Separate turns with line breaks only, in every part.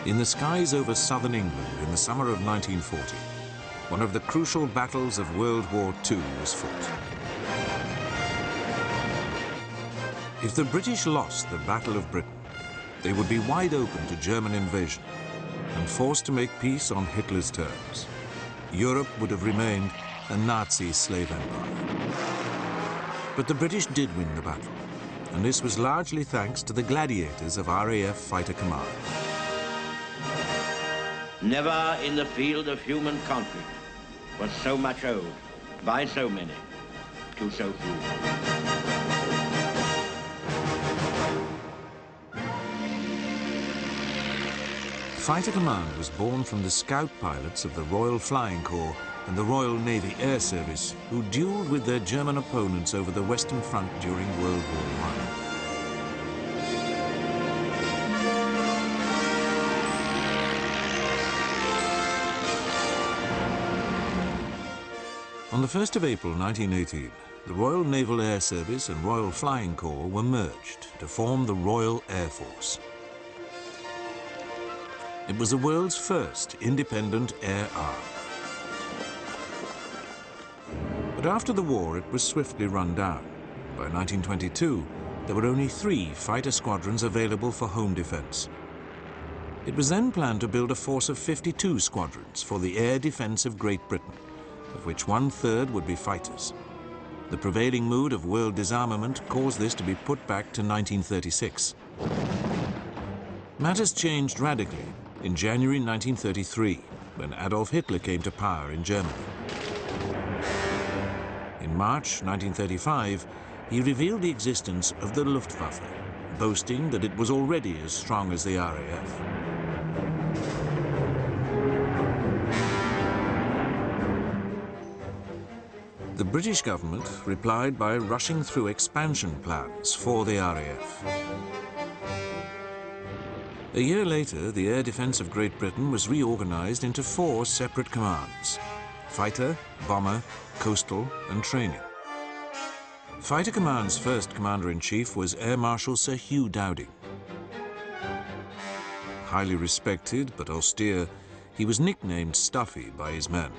In the skies over southern England in the summer of 1940, one of the crucial battles of World War II was fought. If the British lost the Battle of Britain, they would be wide open to German invasion and forced to make peace on Hitler's terms. Europe would have remained a Nazi slave empire. But the British did win the battle, and this was largely thanks to the gladiators of RAF Fighter Command.
Never in the field of human conflict was so much owed by so many to so few.
Fighter Command was born from the scout pilots of the Royal Flying Corps and the Royal Navy Air Service, who duelled with their German opponents over the Western Front during World War I. On the 1st of April 1918, the Royal Naval Air Service and Royal Flying Corps were merged to form the Royal Air Force. It was the world's first independent air arm. But after the war, it was swiftly run down. By 1922, there were only 3 fighter squadrons available for home defense. It was then planned to build a force of 52 squadrons for the air defense of Great Britain, of which 1/3 would be fighters. The prevailing mood of world disarmament caused this to be put back to 1936. Matters changed radically in January 1933, when Adolf Hitler came to power in Germany. In March 1935, he revealed the existence of the Luftwaffe, boasting that it was already as strong as the RAF. The British government replied by rushing through expansion plans for the RAF. A year later, the air defense of Great Britain was reorganized into 4 separate commands: fighter, bomber, coastal, and training. Fighter Command's first commander-in-chief was Air Marshal Sir Hugh Dowding. Highly respected but austere, he was nicknamed Stuffy by his men.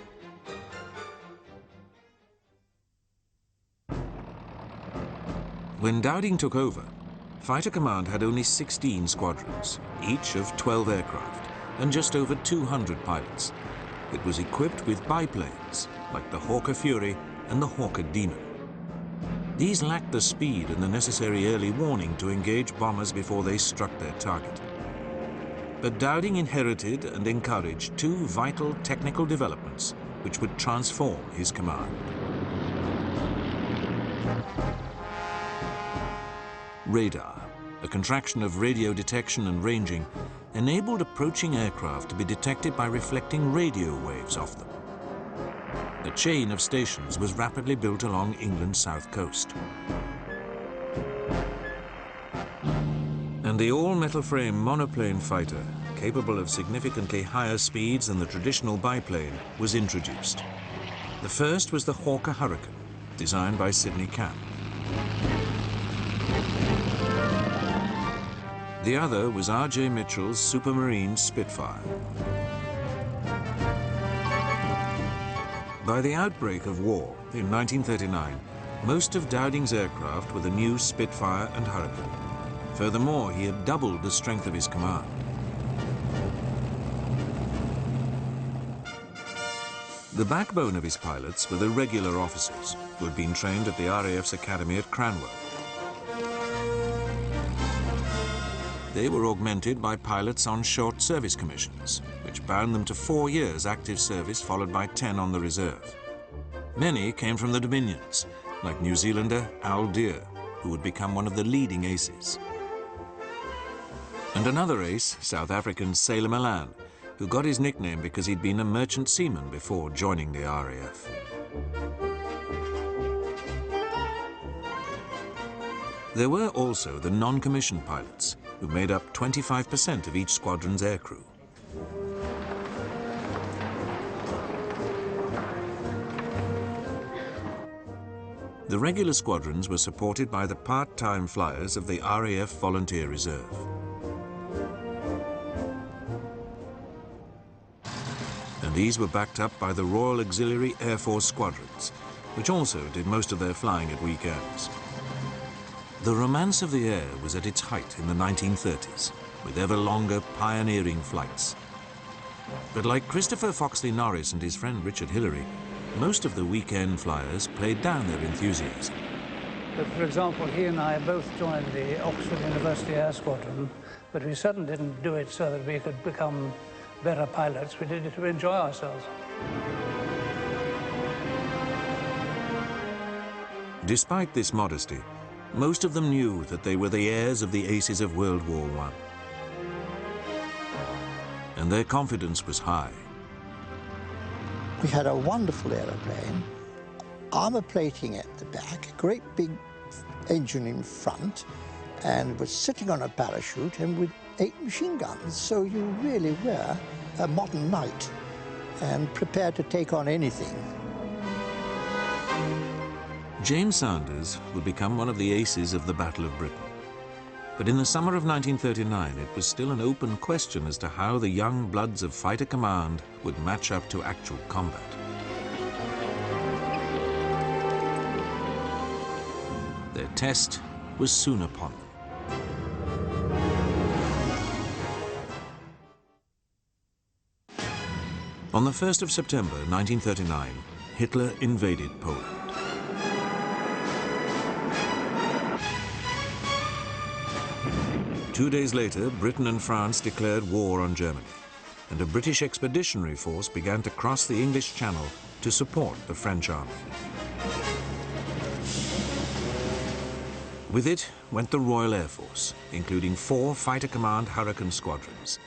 When Dowding took over, Fighter Command had only 16 squadrons, each of 12 aircraft, and just over 200 pilots. It was equipped with biplanes, like the Hawker Fury and the Hawker Demon. These lacked the speed and the necessary early warning to engage bombers before they struck their target. But Dowding inherited and encouraged 2 vital technical developments which would transform his command. Radar, a contraction of radio detection and ranging, enabled approaching aircraft to be detected by reflecting radio waves off them. A chain of stations was rapidly built along England's south coast. And the all-metal frame monoplane fighter, capable of significantly higher speeds than the traditional biplane, was introduced. The first was the Hawker Hurricane, designed by Sidney Camp. The other was R.J. Mitchell's Supermarine Spitfire. By the outbreak of war in 1939, most of Dowding's aircraft were the new Spitfire and Hurricane. Furthermore, he had doubled the strength of his command. The backbone of his pilots were the regular officers who had been trained at the RAF's academy at Cranwell. They were augmented by pilots on short service commissions, which bound them to 4 years active service followed by 10 on the reserve. Many came from the Dominions, like New Zealander Al Deer, who would become one of the leading aces. And another ace, South African Sailor Malan, who got his nickname because he'd been a merchant seaman before joining the RAF. There were also the non-commissioned pilots, who made up 25% of each squadron's aircrew. The regular squadrons were supported by the part-time flyers of the RAF Volunteer Reserve. And these were backed up by the Royal Auxiliary Air Force squadrons, which also did most of their flying at weekends. The romance of the air was at its height in the 1930s, with ever longer pioneering flights. But like Christopher Foxley Norris and his friend Richard Hillary, most of the weekend flyers played down their enthusiasm.
But for example, he and I both joined the Oxford University Air Squadron, but we certainly didn't do it so that we could become better pilots. We did it to enjoy ourselves.
Despite this modesty, most of them knew that they were the heirs of the aces of World War I. And their confidence was high.
We had a wonderful aeroplane, armor plating at the back, a great big engine in front, and was sitting on a parachute and with 8 machine guns. So you really were a modern knight and prepared to take on anything.
James Sanders would become one of the aces of the Battle of Britain. But in the summer of 1939, it was still an open question as to how the young bloods of Fighter Command would match up to actual combat. Their test was soon upon them. On the 1st of September 1939, Hitler invaded Poland. Two days later, Britain and France declared war on Germany, and a British expeditionary force began to cross the English Channel to support the French army. With it went the Royal Air Force, including 4 Fighter Command Hurricane squadrons.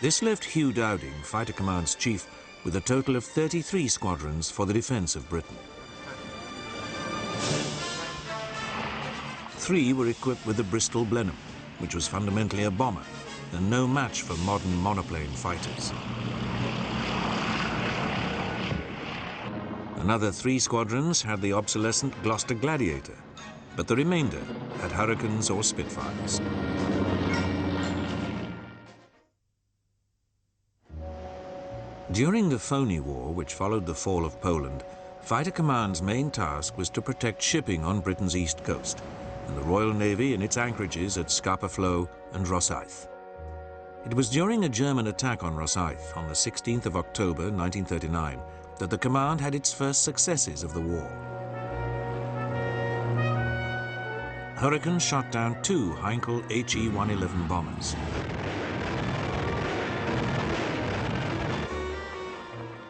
This left Hugh Dowding, Fighter Command's chief, with a total of 33 squadrons for the defense of Britain. 3 were equipped with the Bristol Blenheim, which was fundamentally a bomber and no match for modern monoplane fighters. Another 3 squadrons had the obsolescent Gloucester Gladiator, but the remainder had Hurricanes or Spitfires. During the Phoney War, which followed the fall of Poland, Fighter Command's main task was to protect shipping on Britain's east coast, and the Royal Navy in its anchorages at Scapa Flow and Rosyth. It was during a German attack on Rosyth on the 16th of October 1939 that the command had its first successes of the war. Hurricane shot down 2 Heinkel HE-111 bombers.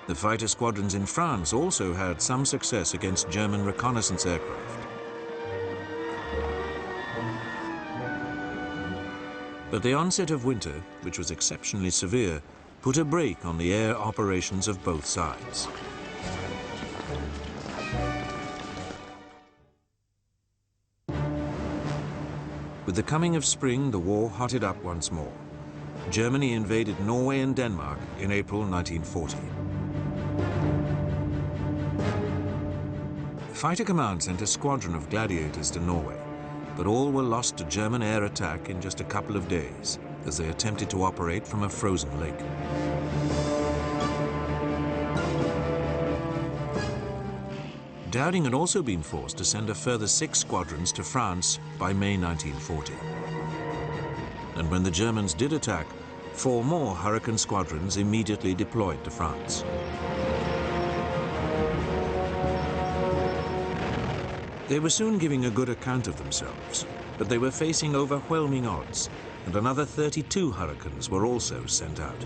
The fighter squadrons in France also had some success against German reconnaissance aircraft. But the onset of winter, which was exceptionally severe, put a brake on the air operations of both sides. With the coming of spring, the war hotted up once more. Germany invaded Norway and Denmark in April 1940. Fighter Command sent a squadron of Gladiators to Norway, but all were lost to German air attack in just a couple of days as they attempted to operate from a frozen lake. Dowding had also been forced to send a further 6 squadrons to France by May 1940. And when the Germans did attack, 4 more Hurricane squadrons immediately deployed to France. They were soon giving a good account of themselves, but they were facing overwhelming odds, and another 32 Hurricanes were also sent out.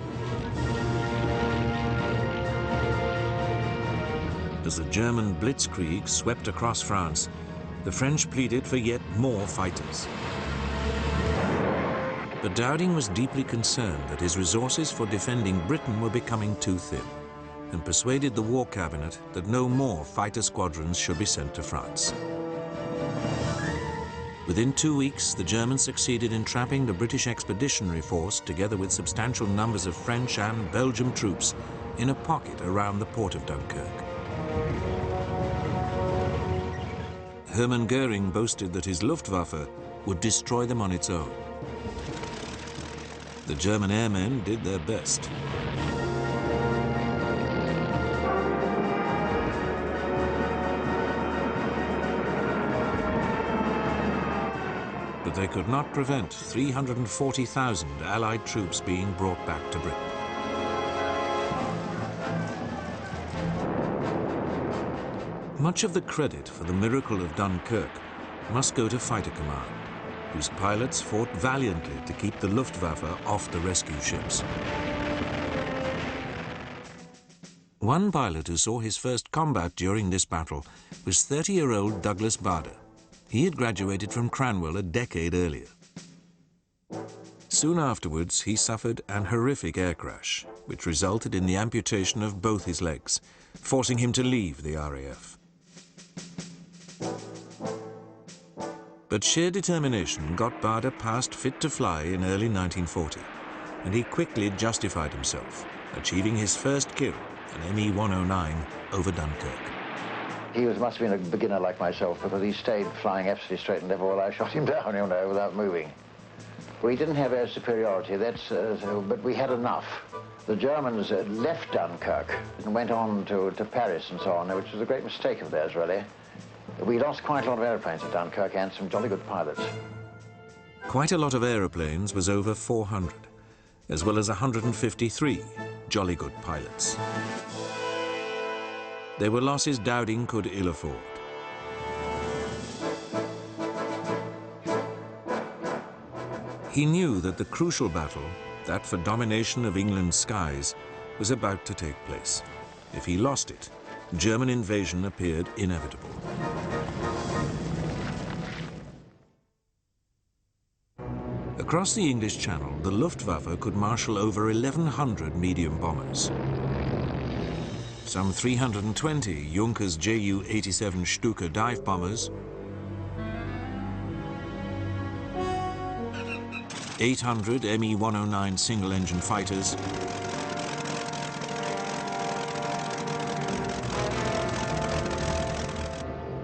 As the German blitzkrieg swept across France, the French pleaded for yet more fighters. But Dowding was deeply concerned that his resources for defending Britain were becoming too thin, and persuaded the War Cabinet that no more fighter squadrons should be sent to France. Within 2 weeks, the Germans succeeded in trapping the British Expeditionary Force, together with substantial numbers of French and Belgian troops, in a pocket around the port of Dunkirk. Hermann Goering boasted that his Luftwaffe would destroy them on its own. The German airmen did their best. But they could not prevent 340,000 Allied troops being brought back to Britain. Much of the credit for the miracle of Dunkirk must go to Fighter Command, whose pilots fought valiantly to keep the Luftwaffe off the rescue ships. One pilot who saw his first combat during this battle was 30-year-old Douglas Bader. He had graduated from Cranwell a decade earlier. Soon afterwards, he suffered an horrific air crash, which resulted in the amputation of both his legs, forcing him to leave the RAF. But sheer determination got Bader past fit to fly in early 1940, and he quickly justified himself, achieving his first kill, an Me-109, over Dunkirk.
He must have been a beginner like myself, because he stayed flying absolutely straight and level while I shot him down, you know, without moving. We didn't have air superiority, but we had enough. The Germans left Dunkirk and went on to Paris and so on, which was a great mistake of theirs, really. We lost quite a lot of airplanes at Dunkirk and some jolly good pilots.
Quite a lot of aeroplanes was over 400, as well as 153 jolly good pilots. They were losses Dowding could ill afford. He knew that the crucial battle, that for domination of England's skies, was about to take place. If he lost it, German invasion appeared inevitable. Across the English Channel, the Luftwaffe could marshal over 1,100 medium bombers. Some 320 Junkers Ju-87 Stuka dive bombers, 800 Me-109 single-engine fighters,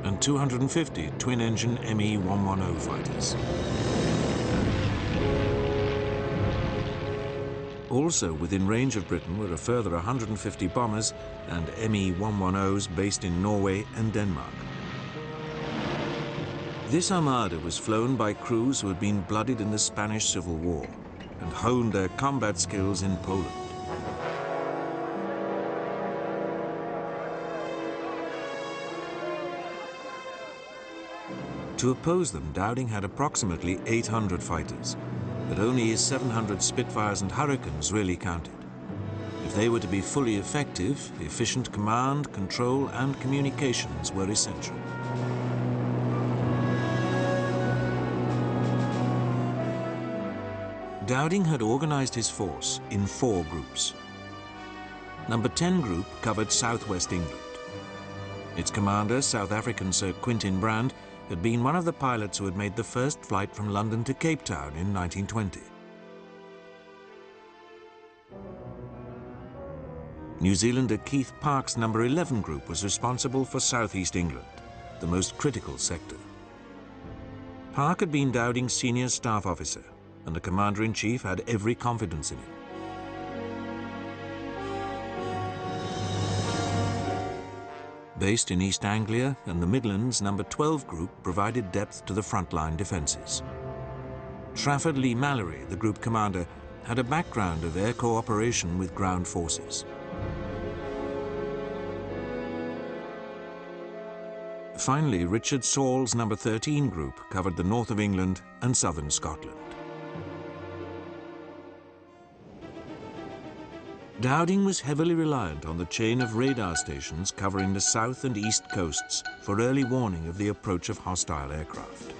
and 250 twin-engine Me-110 fighters. Also within range of Britain were a further 150 bombers and Me-110s based in Norway and Denmark. This armada was flown by crews who had been blooded in the Spanish Civil War and honed their combat skills in Poland. To oppose them, Dowding had approximately 800 fighters, but only his 700 Spitfires and Hurricanes really counted. If they were to be fully effective, efficient command, control, and communications were essential. Dowding had organized his force in 4 groups. Number 10 Group covered southwest England. Its commander, South African Sir Quintin Brand, had been one of the pilots who had made the first flight from London to Cape Town in 1920. New Zealander Keith Park's Number 11 Group was responsible for southeast England, the most critical sector. Park had been Dowding's senior staff officer, and the Commander-in-Chief had every confidence in him. Based in East Anglia and the Midlands, Number 12 Group provided depth to the frontline defences. Trafford Lee Mallory, the group commander, had a background of air cooperation with ground forces. Finally, Richard Saul's Number 13 Group covered the north of England and southern Scotland. Dowding was heavily reliant on the chain of radar stations covering the south and east coasts for early warning of the approach of hostile aircraft.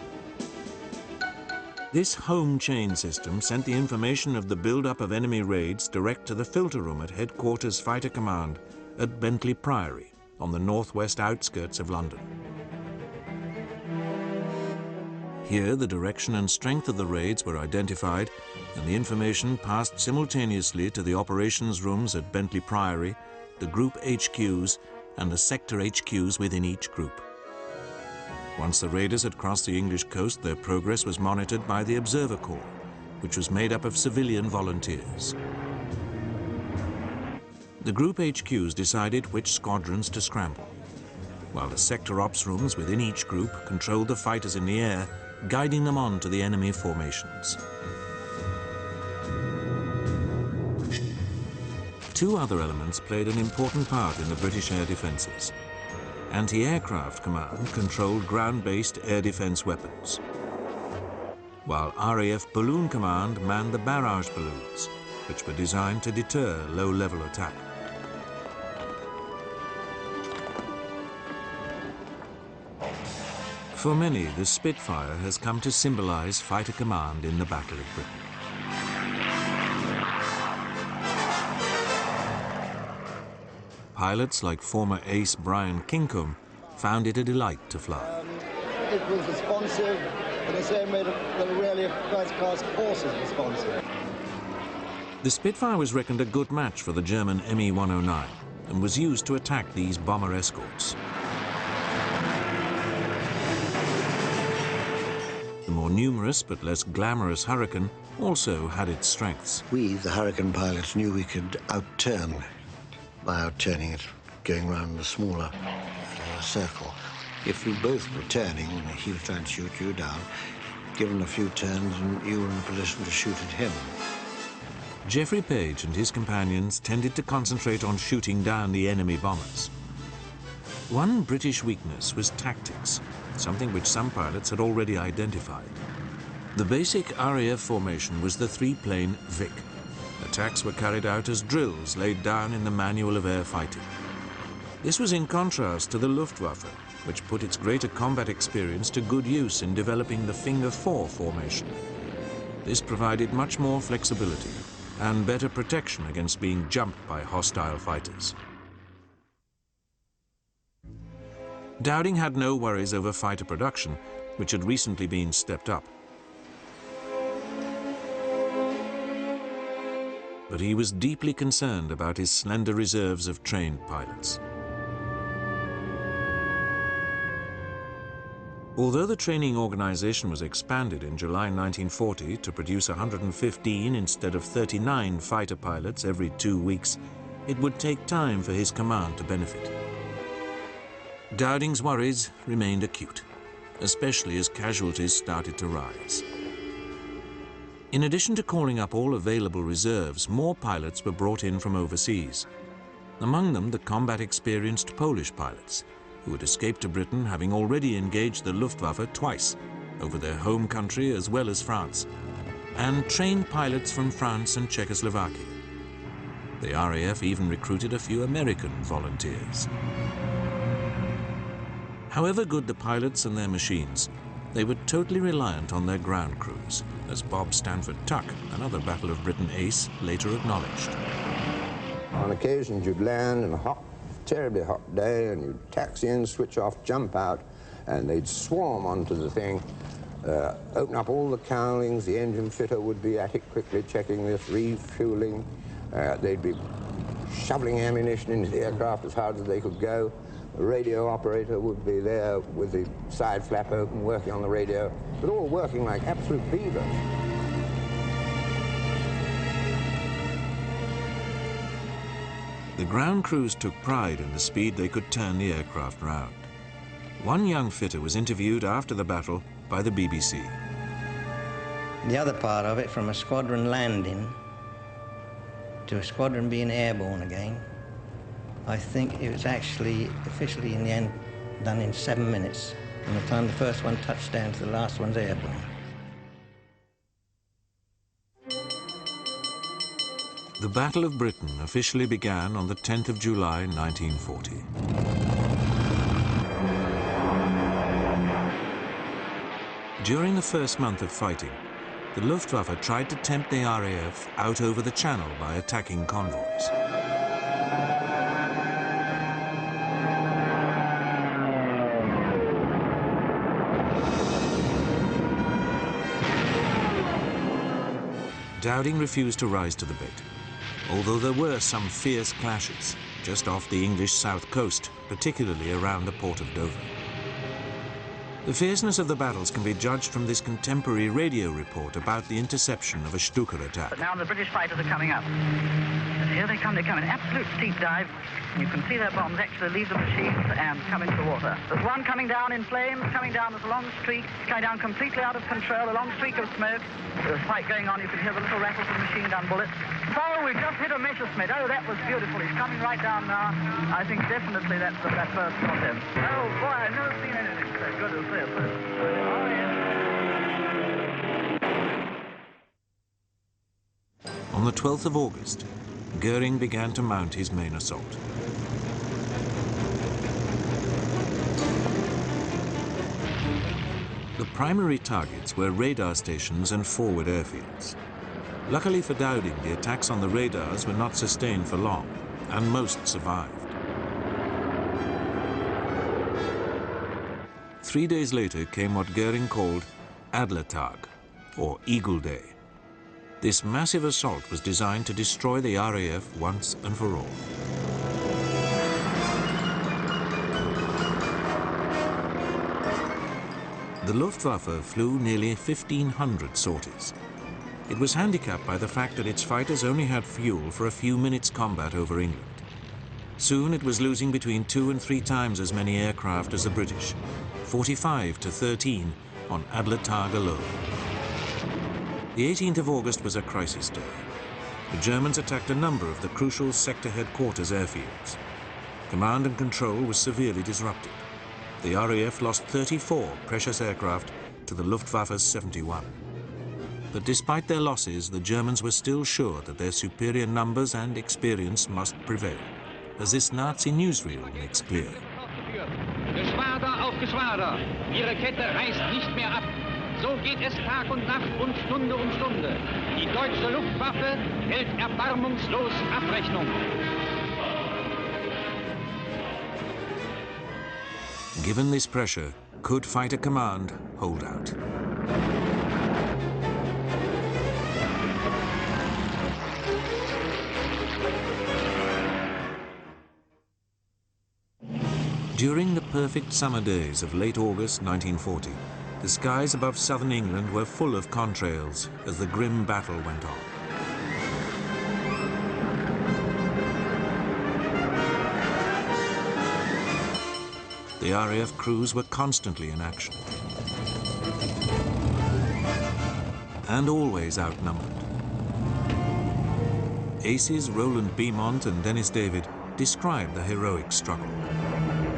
This home chain system sent the information of the build-up of enemy raids direct to the filter room at Headquarters Fighter Command at Bentley Priory on the northwest outskirts of London. Here, the direction and strength of the raids were identified, and the information passed simultaneously to the operations rooms at Bentley Priory, the group HQs, and the sector HQs within each group. Once the raiders had crossed the English coast, their progress was monitored by the Observer Corps, which was made up of civilian volunteers. The group HQs decided which squadrons to scramble, while the sector ops rooms within each group controlled the fighters in the air, guiding them on to the enemy formations. Two other elements played an important part in the British air defences. Anti-Aircraft Command controlled ground-based air defence weapons, while RAF Balloon Command manned the barrage balloons, which were designed to deter low-level attack. For many, the Spitfire has come to symbolise fighter command in the Battle of Britain. Pilots like former ace Brian Kinkum found it a delight to fly.
It was responsive in the same way that a really first-class horse is responsive.
The Spitfire was reckoned a good match for the German Me-109 and was used to attack these bomber escorts. The more numerous but less glamorous Hurricane also had its strengths.
We, the Hurricane pilots, knew we could outturn by outturning it, going round a smaller circle. If we both were turning, he was trying to shoot you down, given a few turns and you were in a position to shoot at him.
Geoffrey Page and his companions tended to concentrate on shooting down the enemy bombers. One British weakness was tactics, something which some pilots had already identified. The basic RAF formation was the three-plane Vic. Attacks were carried out as drills laid down in the Manual of Air Fighting. This was in contrast to the Luftwaffe, which put its greater combat experience to good use in developing the Finger 4 formation. This provided much more flexibility and better protection against being jumped by hostile fighters. Dowding had no worries over fighter production, which had recently been stepped up. But he was deeply concerned about his slender reserves of trained pilots. Although the training organization was expanded in July 1940 to produce 115 instead of 39 fighter pilots every 2 weeks, it would take time for his command to benefit. Dowding's worries remained acute, especially as casualties started to rise. In addition to calling up all available reserves, more pilots were brought in from overseas. Among them, the combat-experienced Polish pilots, who had escaped to Britain having already engaged the Luftwaffe twice, over their home country as well as France, and trained pilots from France and Czechoslovakia. The RAF even recruited a few American volunteers. However good the pilots and their machines, they were totally reliant on their ground crews, as Bob Stanford Tuck, another Battle of Britain ace, later acknowledged.
On occasions you'd land on a hot, terribly hot day and you'd taxi in, switch off, jump out, and they'd swarm onto the thing, open up all the cowlings, the engine fitter would be at it quickly checking this, refueling, they'd be shoveling ammunition into the aircraft as hard as they could go. The radio operator would be there with the side flap open, working on the radio, but all working like absolute beavers.
The ground crews took pride in the speed they could turn the aircraft round. One young fitter was interviewed after the battle by the BBC.
The other part of it, from a squadron landing to a squadron being airborne again, I think it was actually officially in the end done in 7 minutes, from the time the first one touched down to the last one's airborne.
The Battle of Britain officially began on the 10th of July 1940. During the first month of fighting, the Luftwaffe tried to tempt the RAF out over the Channel by attacking convoys. Dowding refused to rise to the bait, although there were some fierce clashes just off the English south coast, particularly around the port of Dover. The fierceness of the battles can be judged from this contemporary radio report about the interception of a Stuka attack.
But now the British fighters are coming up. And here they come in absolute steep dive. And you can see their bombs actually leave the machines and come into the water. There's one coming down in flames, coming down, there's a long streak, coming down completely out of control, a long streak of smoke. There's a fight going on, you can hear the little rattles of machine gun bullets. So we've just hit a Messerschmitt. Oh, that was beautiful. He's coming right down now. I think definitely that first got him. Oh boy, I've never seen anything so good as this. Oh, yes.
On the 12th of August, Goering began to mount his main assault. The primary targets were radar stations and forward airfields. Luckily for Dowding, the attacks on the radars were not sustained for long, and most survived. 3 days later came what Goering called Adlertag, or Eagle Day. This massive assault was designed to destroy the RAF once and for all. The Luftwaffe flew nearly 1,500 sorties. It was handicapped by the fact that its fighters only had fuel for a few minutes' combat over England. Soon it was losing between 2 and 3 times as many aircraft as the British, 45 to 13 on Adlertag alone. The 18th of August was a crisis day. The Germans attacked a number of the crucial sector headquarters airfields. Command and control was severely disrupted. The RAF lost 34 precious aircraft to the Luftwaffe's 71. But despite their losses, the Germans were still sure that their superior numbers and experience must prevail, as this Nazi newsreel makes clear.
Geschwader auf Geschwader. Ihre Kette reißt nicht mehr ab. So geht es Tag und Nacht und Stunde um Stunde. Die deutsche Luftwaffe hält erbarmungslos Abrechnung.
Given this pressure, could Fighter Command hold out? During the perfect summer days of late August 1940, the skies above southern England were full of contrails as the grim battle went on. The RAF crews were constantly in action and always outnumbered. Aces Roland Beaumont and Dennis David described the heroic struggle.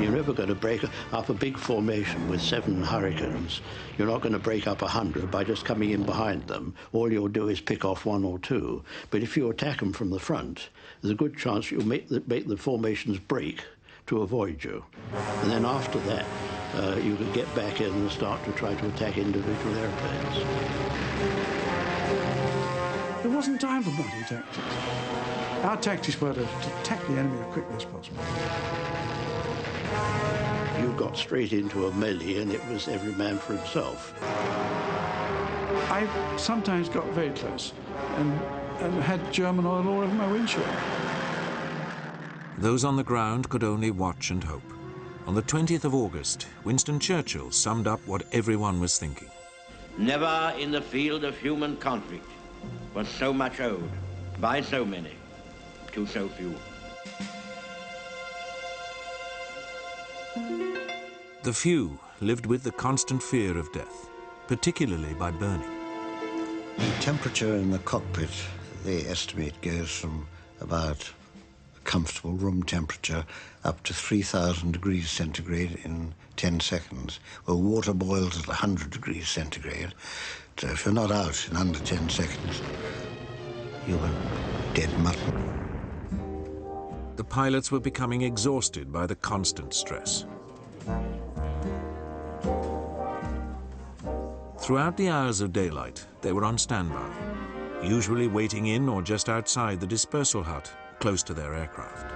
You're never going to break up a big formation with 7 Hurricanes. You're not going to break up 100 by just coming in behind them. All you'll do is pick off 1 or 2. But if you attack them from the front, there's a good chance you'll make the formations break to avoid you. And then after that, you could get back in and start to try to attack individual airplanes.
There wasn't time for bloody tactics. Our tactics were to attack the enemy as quickly as possible.
You got straight into a melee and it was every man for himself.
I sometimes got very close and had German oil all over my windshield.
Those on the ground could only watch and hope. On the 20th of August, Winston Churchill summed up what everyone was thinking.
Never in the field of human conflict was so much owed by so many to so few.
The few lived with the constant fear of death, particularly by burning.
The temperature in the cockpit, they estimate, goes from about a comfortable room temperature up to 3,000 degrees centigrade in 10 seconds. Well, water boils at 100 degrees centigrade, so if you're not out in under 10 seconds, you're dead mutton.
The pilots were becoming exhausted by the constant stress. Throughout the hours of daylight, they were on standby, usually waiting in or just outside the dispersal hut, close to their aircraft.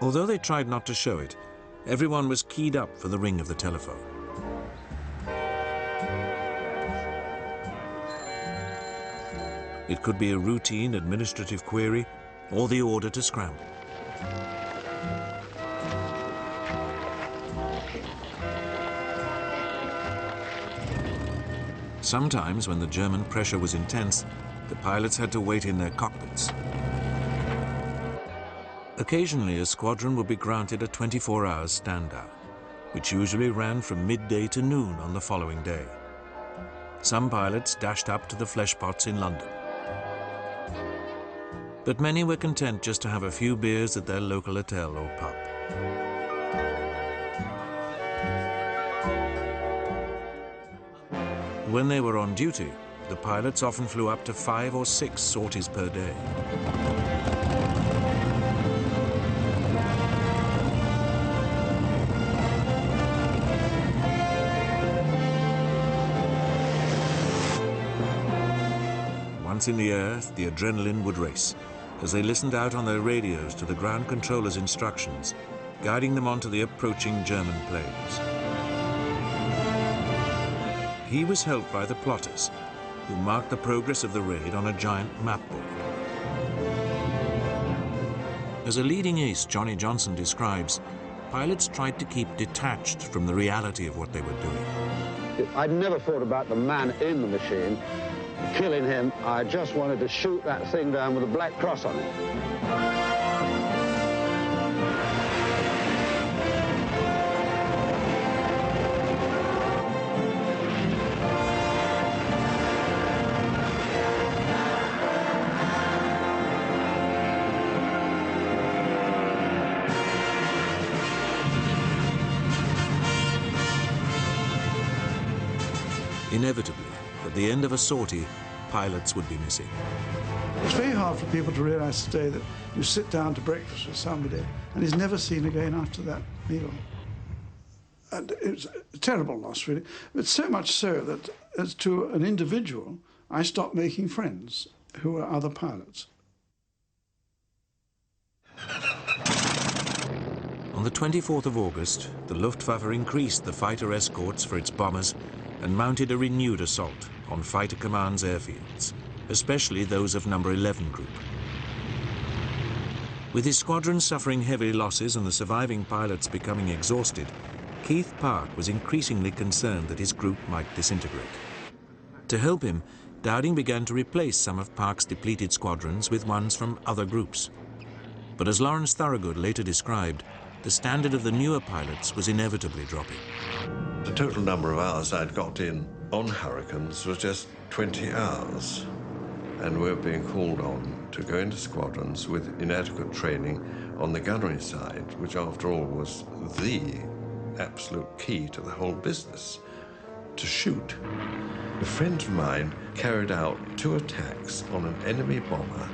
Although they tried not to show it, everyone was keyed up for the ring of the telephone. It could be a routine administrative query or the order to scramble. Sometimes, when the German pressure was intense, the pilots had to wait in their cockpits. Occasionally, a squadron would be granted a 24-hour stand-down, which usually ran from midday to noon on the following day. Some pilots dashed up to the flesh pots in London. But many were content just to have a few beers at their local hotel or pub. When they were on duty, the pilots often flew up to 5 or 6 sorties per day. Once in the air, the adrenaline would race as they listened out on their radios to the ground controller's instructions, guiding them onto the approaching German planes. He was helped by the plotters, who marked the progress of the raid on a giant map board. As a leading ace Johnny Johnson describes, pilots tried to keep detached from the reality of what they were doing.
I'd never thought about the man in the machine, killing him. I just wanted to shoot that thing down with a black cross on it.
Inevitably, at the end of a sortie, pilots would be missing.
It's very hard for people to realize today that you sit down to breakfast with somebody and he's never seen again after that meal. And it's a terrible loss, really. But so much so that, as to an individual, I stopped making friends who were other pilots.
On the 24th of August, the Luftwaffe increased the fighter escorts for its bombers and mounted a renewed assault on Fighter Command's airfields, especially those of No. 11 Group. With his squadron suffering heavy losses and the surviving pilots becoming exhausted, Keith Park was increasingly concerned that his group might disintegrate. To help him, Dowding began to replace some of Park's depleted squadrons with ones from other groups. But as Lawrence Thorogood later described, the standard of the newer pilots was inevitably dropping.
The total number of hours I'd got in on Hurricanes was just 20 hours. And we were being called on to go into squadrons with inadequate training on the gunnery side, which after all was the absolute key to the whole business, to shoot. A friend of mine carried out 2 attacks on an enemy bomber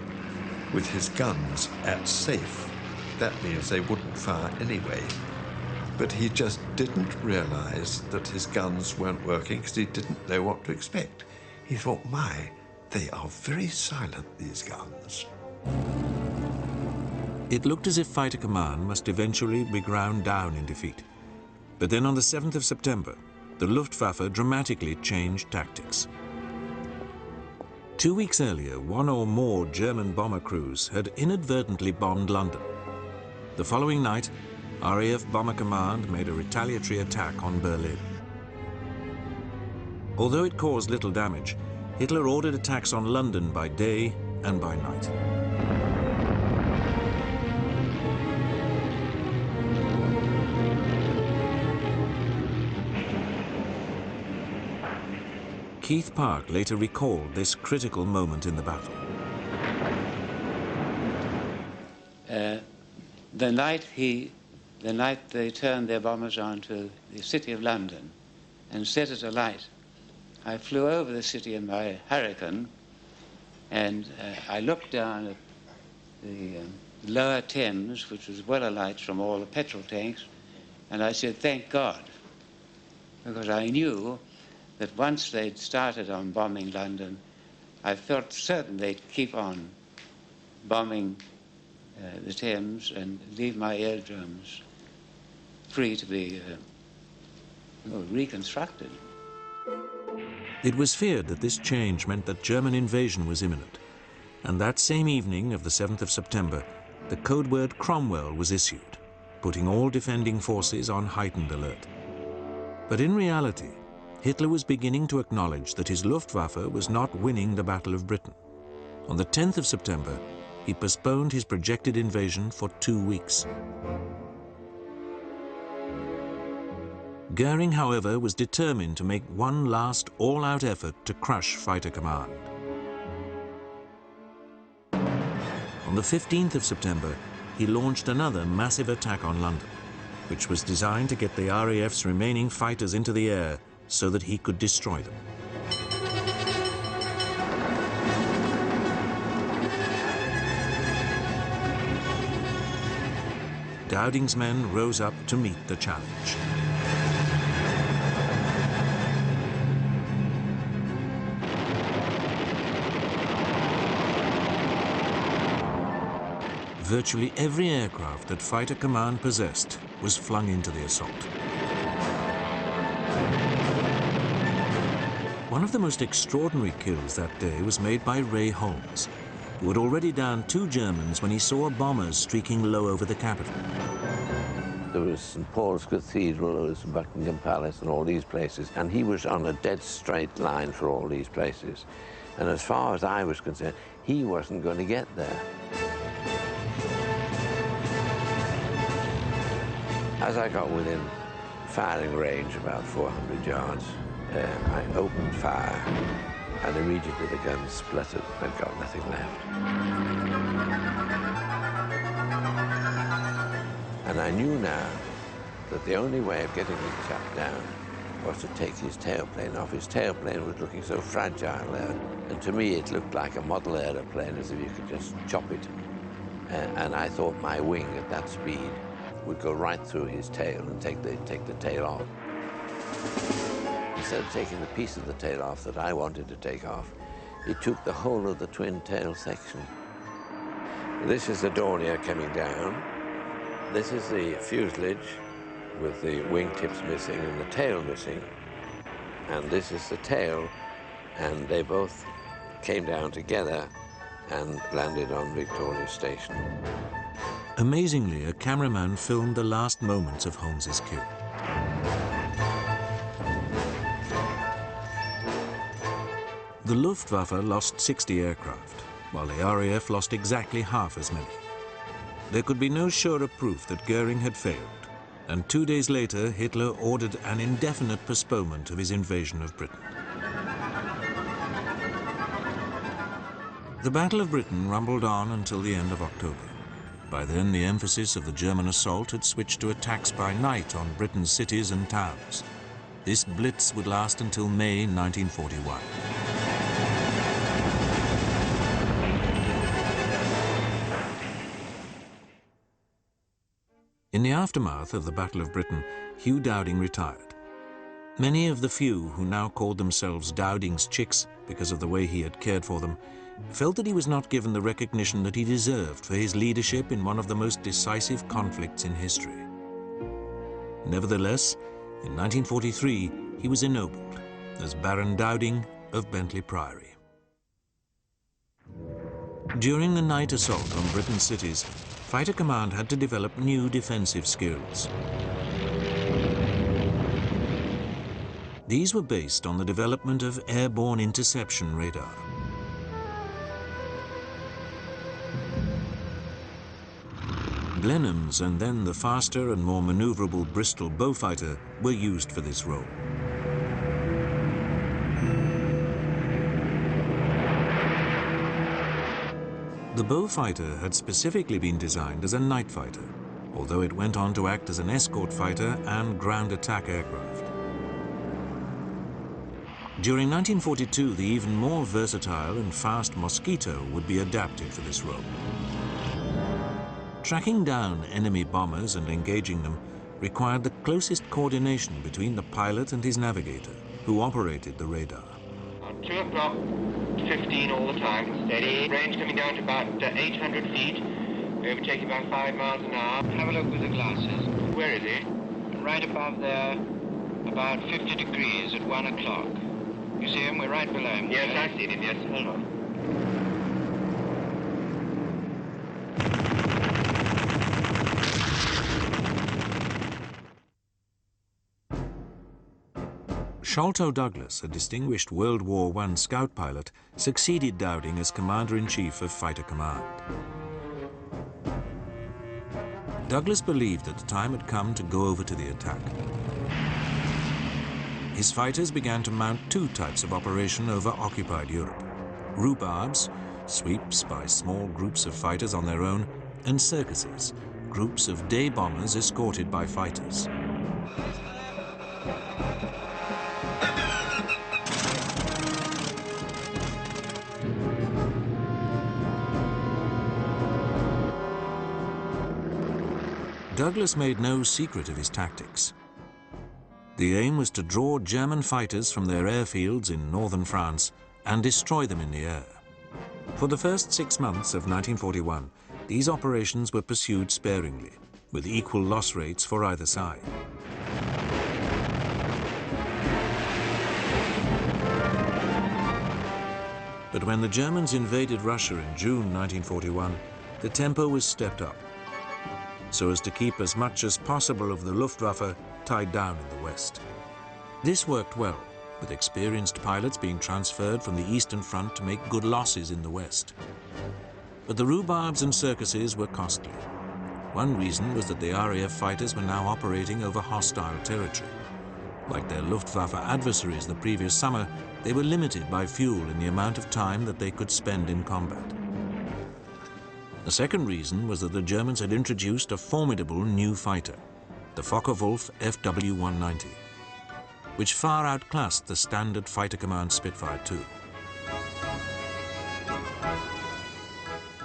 with his guns at safe. That means they wouldn't fire anyway. But he just didn't realize that his guns weren't working because he didn't know what to expect. He thought, my, they are very silent, these guns.
It looked as if Fighter Command must eventually be ground down in defeat. But then on the 7th of September, the Luftwaffe dramatically changed tactics. 2 weeks earlier, 1 or more German bomber crews had inadvertently bombed London. The following night, RAF Bomber Command made a retaliatory attack on Berlin. Although it caused little damage, Hitler ordered attacks on London by day and by night. Keith Park later recalled this critical moment in the battle.
The night they turned their bombers onto the city of London and set it alight, I flew over the city in my Hurricane, and I looked down at the lower Thames, which was well alight from all the petrol tanks, and I said, thank God, because I knew that once they'd started on bombing London, I felt certain they'd keep on bombing the Thames and leave my aerodromes free to be reconstructed.
It was feared that this change meant that German invasion was imminent. And that same evening of the 7th of September, the code word Cromwell was issued, putting all defending forces on heightened alert. But in reality, Hitler was beginning to acknowledge that his Luftwaffe was not winning the Battle of Britain. On the 10th of September, he postponed his projected invasion for 2 weeks. Goering, however, was determined to make one last all-out effort to crush Fighter Command. On the 15th of September, he launched another massive attack on London, which was designed to get the RAF's remaining fighters into the air so that he could destroy them. Dowding's men rose up to meet the challenge. Virtually every aircraft that Fighter Command possessed was flung into the assault. One of the most extraordinary kills that day was made by Ray Holmes, who had already downed 2 Germans when he saw bombers streaking low over the capital.
There was St. Paul's Cathedral, there was Buckingham Palace and all these places, and he was on a dead straight line for all these places. And as far as I was concerned, he wasn't going to get there. As I got within firing range, about 400 yards, I opened fire, and immediately the gun spluttered. I'd got nothing left. And I knew now that the only way of getting the chap down was to take his tailplane off. His tailplane was looking so fragile there, and to me it looked like a model aeroplane, as if you could just chop it. And I thought my wing at that speed would go right through his tail and take the tail off. Instead of taking the piece of the tail off that I wanted to take off, it took the whole of the twin tail section. This is the Dornier coming down. This is the fuselage with the wingtips missing and the tail missing. And this is the tail, and they both came down together and landed on Victoria Station.
Amazingly, a cameraman filmed the last moments of Holmes's kill. The Luftwaffe lost 60 aircraft, while the RAF lost exactly half as many. There could be no surer proof that Goering had failed, and 2 days later, Hitler ordered an indefinite postponement of his invasion of Britain. The Battle of Britain rumbled on until the end of October. By then, the emphasis of the German assault had switched to attacks by night on Britain's cities and towns. This blitz would last until May 1941. In the aftermath of the Battle of Britain, Hugh Dowding retired. Many of the few who now called themselves Dowding's chicks because of the way he had cared for them felt that he was not given the recognition that he deserved for his leadership in one of the most decisive conflicts in history. Nevertheless, in 1943, he was ennobled as Baron Dowding of Bentley Priory. During the night assault on Britain's cities, Fighter Command had to develop new defensive skills. These were based on the development of airborne interception radar. Blenheim's and then the faster and more maneuverable Bristol Beaufighter were used for this role. The Beaufighter had specifically been designed as a night fighter, although it went on to act as an escort fighter and ground attack aircraft. During 1942, the even more versatile and fast Mosquito would be adapted for this role. Tracking down enemy bombers and engaging them required the closest coordination between the pilot and his navigator, who operated the radar.
2 o'clock, 15 all the time, steady. Range coming down to about 800 feet. Overtaking about 5 miles an hour. Have a look with the glasses. Where is he? Right above there, about 50 degrees at 1 o'clock. You see him? We're right below him. Yes, I see him, yes. Hold on.
Sholto Douglas, a distinguished World War I scout pilot, succeeded Dowding as Commander-in-Chief of Fighter Command. Douglas believed that the time had come to go over to the attack. His fighters began to mount two types of operation over occupied Europe: rhubarbs, sweeps by small groups of fighters on their own, and circuses, groups of day bombers escorted by fighters. Douglas made no secret of his tactics. The aim was to draw German fighters from their airfields in northern France and destroy them in the air. For the first 6 months of 1941, these operations were pursued sparingly, with equal loss rates for either side. But when the Germans invaded Russia in June 1941, the tempo was stepped up, so as to keep as much as possible of the Luftwaffe tied down in the west. This worked well, with experienced pilots being transferred from the Eastern Front to make good losses in the west. But the rhubarbs and circuses were costly. One reason was that the RAF fighters were now operating over hostile territory. Like their Luftwaffe adversaries the previous summer, they were limited by fuel in the amount of time that they could spend in combat. The second reason was that the Germans had introduced a formidable new fighter, the Focke-Wulf FW-190, which far outclassed the standard Fighter Command Spitfire II.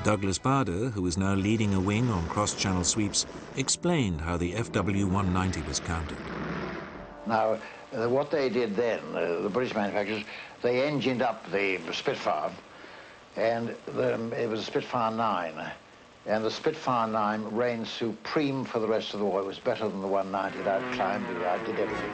Douglas Bader, who was now leading a wing on cross-channel sweeps, explained how the FW-190 was countered.
Now, what they did then, the British manufacturers, they engined up the Spitfire, and it was a Spitfire 9. And the Spitfire 9 reigned supreme for the rest of the war. It was better than the 190. It outclimbed it, outdid everything.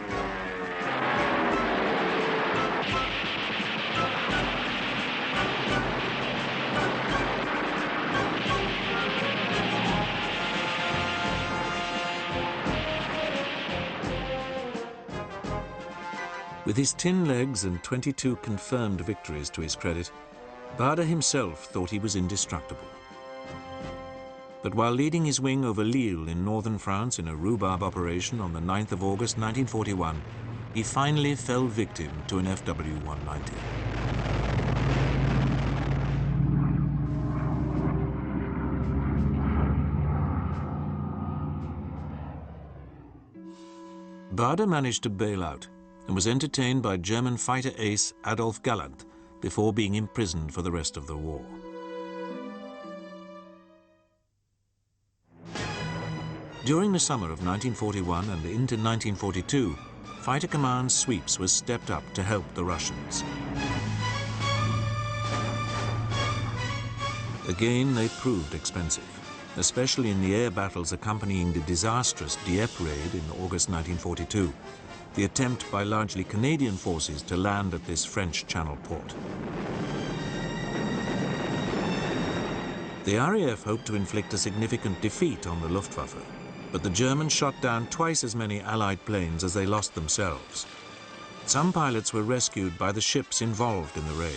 With his tin legs and 22 confirmed victories to his credit, Bader himself thought he was indestructible. But while leading his wing over Lille in northern France in a rhubarb operation on the 9th of August 1941, he finally fell victim to an FW-190. Bader managed to bail out and was entertained by German fighter ace Adolf Galland before being imprisoned for the rest of the war. During the summer of 1941 and into 1942, Fighter Command sweeps were stepped up to help the Russians. Again, they proved expensive, especially in the air battles accompanying the disastrous Dieppe raid in August 1942, the attempt by largely Canadian forces to land at this French Channel port. The RAF hoped to inflict a significant defeat on the Luftwaffe, but the Germans shot down twice as many Allied planes as they lost themselves. Some pilots were rescued by the ships involved in the raid.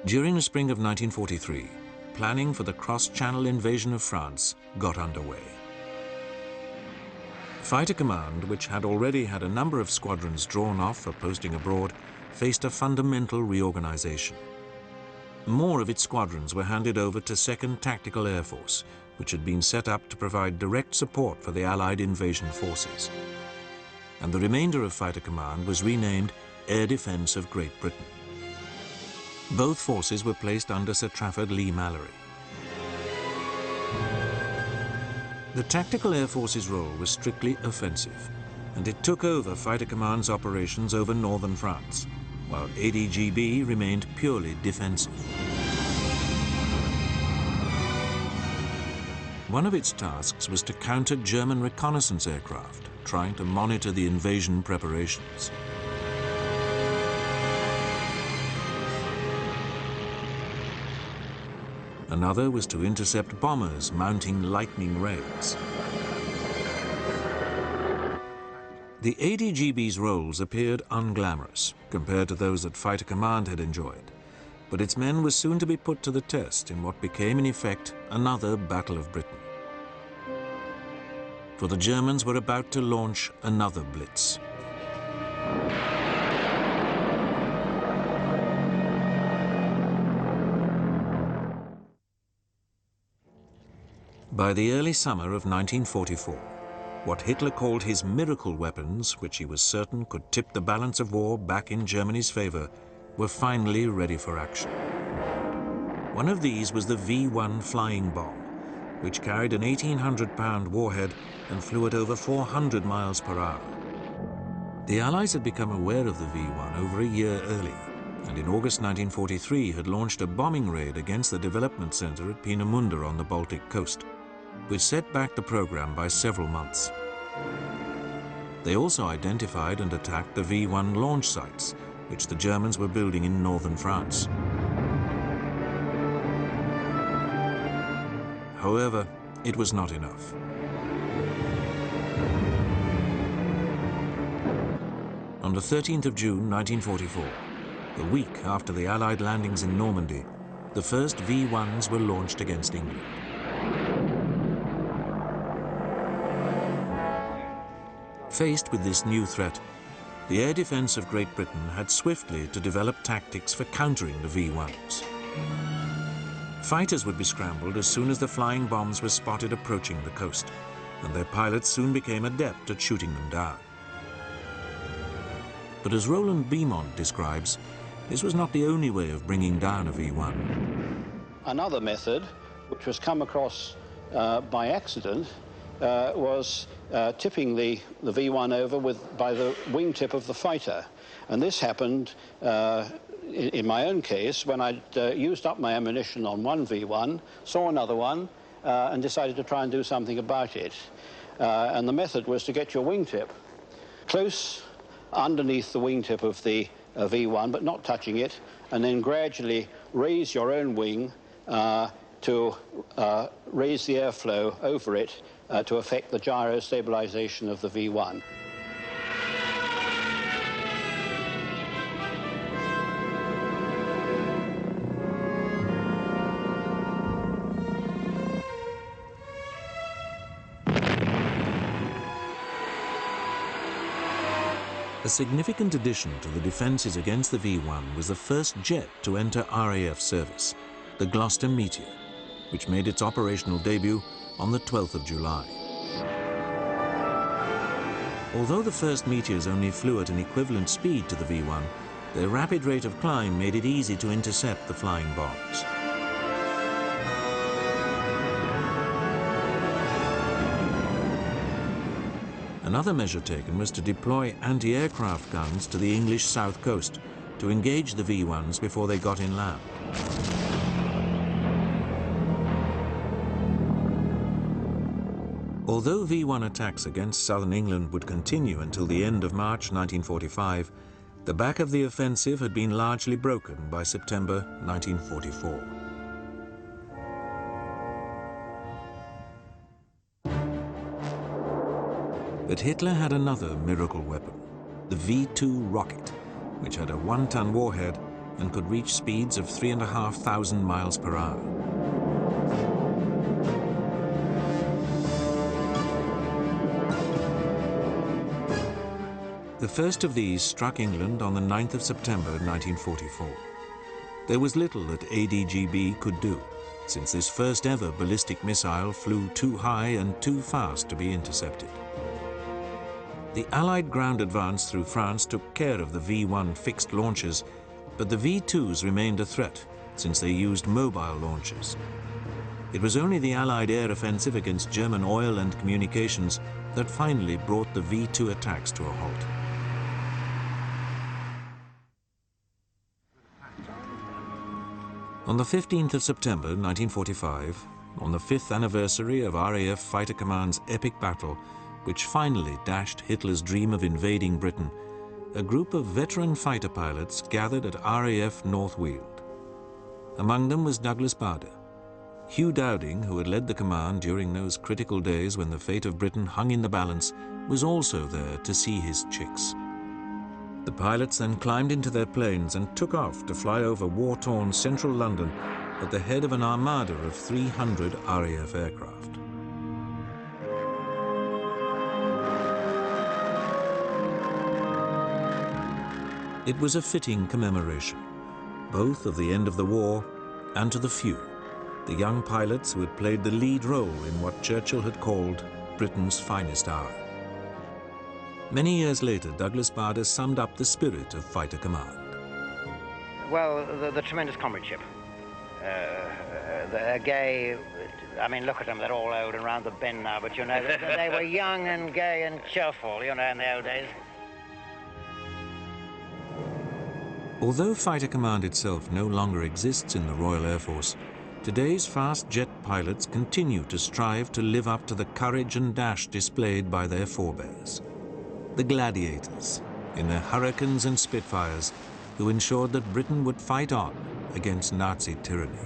During the spring of 1943, planning for the cross-channel invasion of France got underway. Fighter Command, which had already had a number of squadrons drawn off for posting abroad, faced a fundamental reorganization. More of its squadrons were handed over to 2nd Tactical Air Force, which had been set up to provide direct support for the Allied invasion forces. And the remainder of Fighter Command was renamed Air Defence of Great Britain. Both forces were placed under Sir Trafford Leigh-Mallory. The Tactical Air Force's role was strictly offensive, and it took over Fighter Command's operations over northern France, while ADGB remained purely defensive. One of its tasks was to counter German reconnaissance aircraft, trying to monitor the invasion preparations. Another was to intercept bombers mounting lightning raids. The ADGB's roles appeared unglamorous compared to those that Fighter Command had enjoyed, but its men were soon to be put to the test in what became in effect another Battle of Britain. For the Germans were about to launch another blitz. By the early summer of 1944, what Hitler called his miracle weapons, which he was certain could tip the balance of war back in Germany's favor, were finally ready for action. One of these was the V-1 flying bomb, which carried an 1,800-pound warhead and flew at over 400 miles per hour. The Allies had become aware of the V-1 over a year earlier, and in August 1943 had launched a bombing raid against the development center at Peenemünde on the Baltic coast, which set back the program by several months. They also identified and attacked the V-1 launch sites, which the Germans were building in northern France. However, it was not enough. On the 13th of June 1944, a week after the Allied landings in Normandy, the first V-1s were launched against England. Faced with this new threat, the air defense of Great Britain had swiftly to develop tactics for countering the V-1s. Fighters would be scrambled as soon as the flying bombs were spotted approaching the coast, and their pilots soon became adept at shooting them down. But as Roland Beaumont describes, this was not the only way of bringing down a V-1.
Another method, which was come across by accident, was tipping the V-1 over by the wingtip of the fighter. And this happened, in my own case, when I'd used up my ammunition on one V-1, saw another one, and decided to try and do something about it. And the method was to get your wingtip close underneath the wingtip of the V-1, but not touching it, and then gradually raise your own wing to raise the airflow over it to affect the gyro stabilization of the V-1.
A significant addition to the defenses against the V-1 was the first jet to enter RAF service, the Gloucester Meteor, which made its operational debut on the 12th of July. Although the first Meteors only flew at an equivalent speed to the V-1, their rapid rate of climb made it easy to intercept the flying bombs. Another measure taken was to deploy anti-aircraft guns to the English south coast to engage the V-1s before they got inland. Although V-1 attacks against southern England would continue until the end of March 1945, the back of the offensive had been largely broken by September 1944. But Hitler had another miracle weapon, the V-2 rocket, which had a 1-ton warhead and could reach speeds of 3,500 miles per hour. The first of these struck England on the 9th of September 1944. There was little that ADGB could do, since this first ever ballistic missile flew too high and too fast to be intercepted. The Allied ground advance through France took care of the V-1 fixed launchers, but the V-2s remained a threat, since they used mobile launchers. It was only the Allied air offensive against German oil and communications that finally brought the V-2 attacks to a halt. On the 15th of September 1945, on the 5th anniversary of RAF Fighter Command's epic battle, which finally dashed Hitler's dream of invading Britain, a group of veteran fighter pilots gathered at RAF North Weald. Among them was Douglas Bader, Hugh Dowding, who had led the command during those critical days when the fate of Britain hung in the balance, was also there to see his chicks. The pilots then climbed into their planes and took off to fly over war-torn central London at the head of an armada of 300 RAF aircraft. It was a fitting commemoration, both of the end of the war and to the few, the young pilots who had played the lead role in what Churchill had called Britain's finest hour. Many years later, Douglas Bader summed up the spirit of Fighter Command.
Well, the tremendous comradeship. They're gay. I mean, look at them, they're all old and round the bend now, but you know, they were young and gay and cheerful, you know, in the old days.
Although Fighter Command itself no longer exists in the Royal Air Force, today's fast jet pilots continue to strive to live up to the courage and dash displayed by their forebears. The gladiators, in their Hurricanes and Spitfires, who ensured that Britain would fight on against Nazi tyranny.